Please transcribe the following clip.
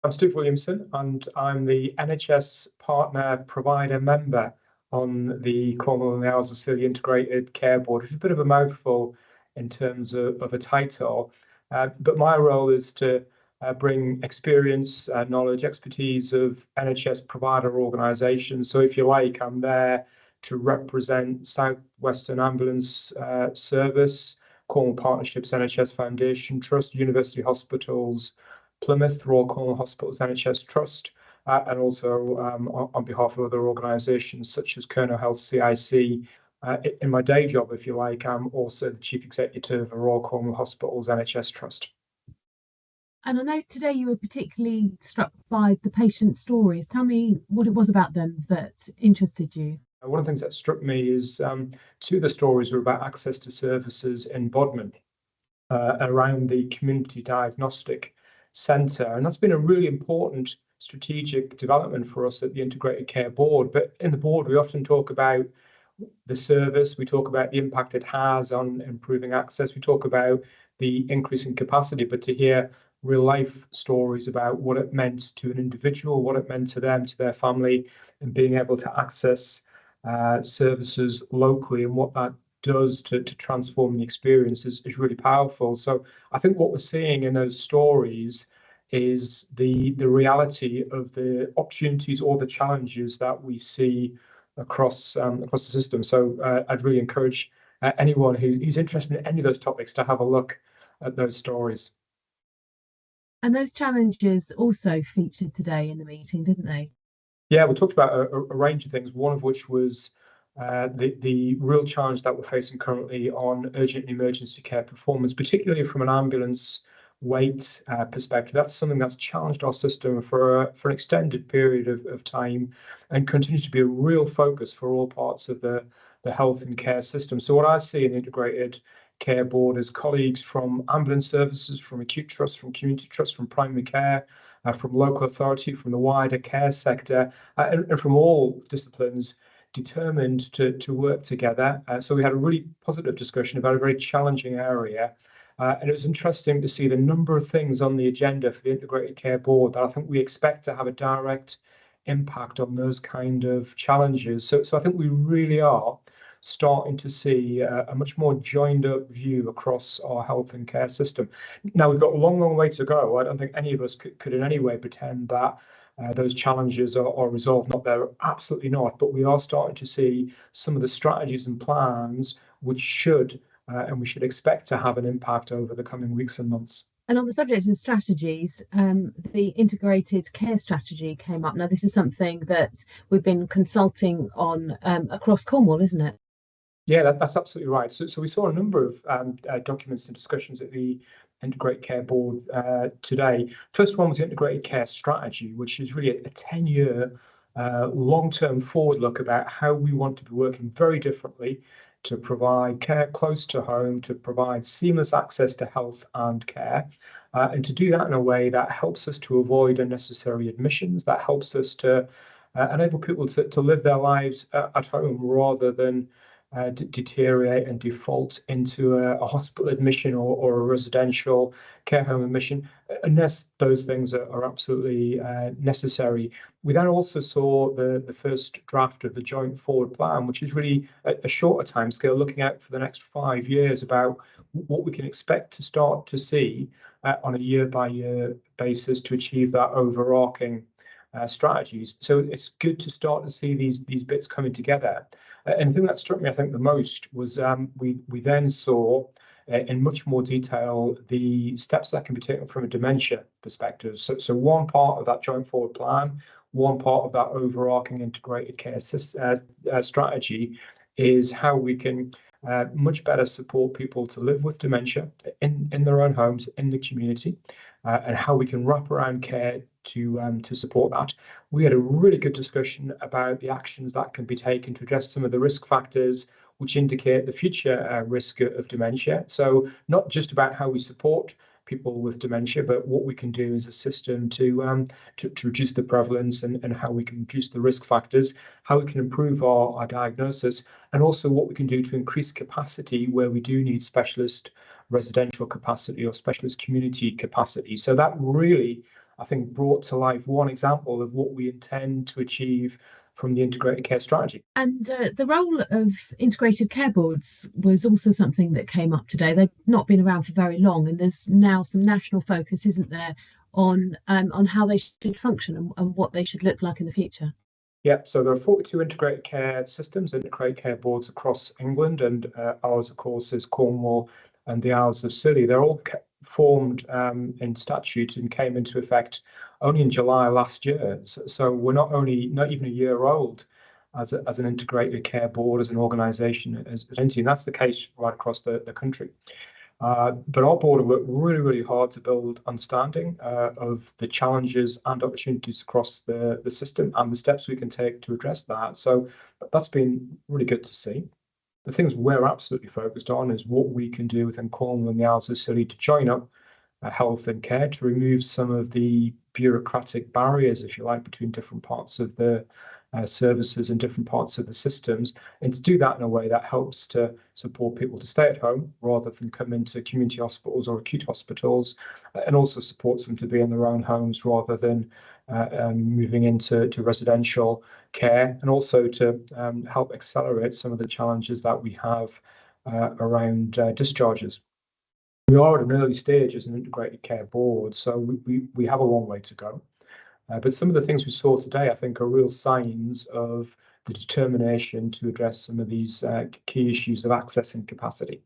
I'm Steve Williamson, and I'm the NHS Partner Provider Member on the Cornwall and the Isles of Scilly Integrated Care Board. It's a bit of a mouthful in terms of a title, but my role is to bring experience, knowledge, expertise of NHS provider organisations. So if you like, I'm there to represent South Western Ambulance Service, Cornwall Partnerships NHS Foundation Trust, University Hospitals, Plymouth, Royal Cornwall Hospitals NHS Trust, and also on behalf of other organisations such as Kernow Health CIC. In my day job, if you like, I'm also the Chief Executive of Royal Cornwall Hospitals NHS Trust. And I know today you were particularly struck by the patient stories. Tell me what it was about them that interested you. One of the things that struck me is two of the stories were about access to services in Bodmin around the community diagnostic centre. And that's been a really important strategic development for us at the Integrated Care Board. But in the board, we often talk about the service, we talk about the impact it has on improving access, we talk about the increase in capacity, but to hear real life stories about what it meant to an individual, what it meant to them, to their family, and being able to access services locally and what that does to transform the experience is really powerful. So I think what we're seeing in those stories is the reality of the opportunities or the challenges that we see across the system. So I'd really encourage anyone who's interested in any of those topics to have a look at those stories. And those challenges also featured today in the meeting, didn't they? Yeah, we talked about a range of things, one of which was the real challenge that we're facing currently on urgent and emergency care performance, particularly from an ambulance wait perspective. That's something that's challenged our system for an extended period of time and continues to be a real focus for all parts of the health and care system. So what I see in the Integrated Care Board is colleagues from ambulance services, from acute trust, from community trust, from primary care, from local authority, from the wider care sector, and from all disciplines determined to work together. So we had a really positive discussion about a very challenging area. And it was interesting to see the number of things on the agenda for the Integrated Care Board that I think we expect to have a direct impact on those kind of challenges. So I think we really are starting to see a much more joined up view across our health and care system. Now, we've got a long, long way to go. I don't think any of us could in any way pretend that those challenges are resolved. Not they're absolutely not, but we are starting to see some of the strategies and plans which should and we should expect to have an impact over the coming weeks and months. And on the subject of strategies, the integrated care strategy came up. Now, this is something that we've been consulting on across Cornwall, isn't it? Yeah, that's absolutely right. So we saw a number of documents and discussions at the Integrated Care Board today. First one was the Integrated Care Strategy, which is really a 10-year long-term forward look about how we want to be working very differently to provide care close to home, to provide seamless access to health and care, and to do that in a way that helps us to avoid unnecessary admissions, that helps us to enable people to live their lives at home rather than deteriorate and default into a hospital admission or a residential care home admission, unless those things are absolutely necessary. We then also saw the first draft of the joint forward plan, which is really a shorter timescale, looking out for the next 5 years about what we can expect to start to see on a year-by-year basis to achieve that overarching strategies. So it's good to start to see these bits coming together. And the thing that struck me, I think, the most was we then saw in much more detail the steps that can be taken from a dementia perspective. So one part of that joint forward plan, one part of that overarching integrated care strategy is how we can much better support people to live with dementia in their own homes, in the community, and how we can wrap around care to support that. We had a really good discussion about the actions that can be taken to address some of the risk factors which indicate the future risk of dementia. So not just about how we support people with dementia, but what we can do as a system to reduce the prevalence and how we can reduce the risk factors, how we can improve our diagnosis, and also what we can do to increase capacity where we do need specialist residential capacity or specialist community capacity. So that really I think, brought to life one example of what we intend to achieve from the integrated care strategy. And the role of integrated care boards was also something that came up today. They've not been around for very long, and there's now some national focus, isn't there, on how they should function and what they should look like in the future. Yeah, so there are 42 integrated care systems, integrated care boards across England, and ours, of course, is Cornwall and the Isles of Scilly. They're all formed in statute and came into effect only in July last year. So we're not even a year old as an integrated care board, as an organisation, as an entity, and that's the case right across the country. But our board have worked really, really hard to build understanding of the challenges and opportunities across the system and the steps we can take to address that. So that's been really good to see. The things we're absolutely focused on is what we can do within Cornwall and the Isles of Scilly to join up health and care, to remove some of the bureaucratic barriers, if you like, between different parts of the services and different parts of the systems, and to do that in a way that helps to support people to stay at home rather than come into community hospitals or acute hospitals, and also supports them to be in their own homes rather than moving into residential care, and also to help accelerate some of the challenges that we have around discharges. We are at an early stage as an integrated care board, so we have a long way to go. But some of the things we saw today, I think, are real signs of the determination to address some of these key issues of access and capacity.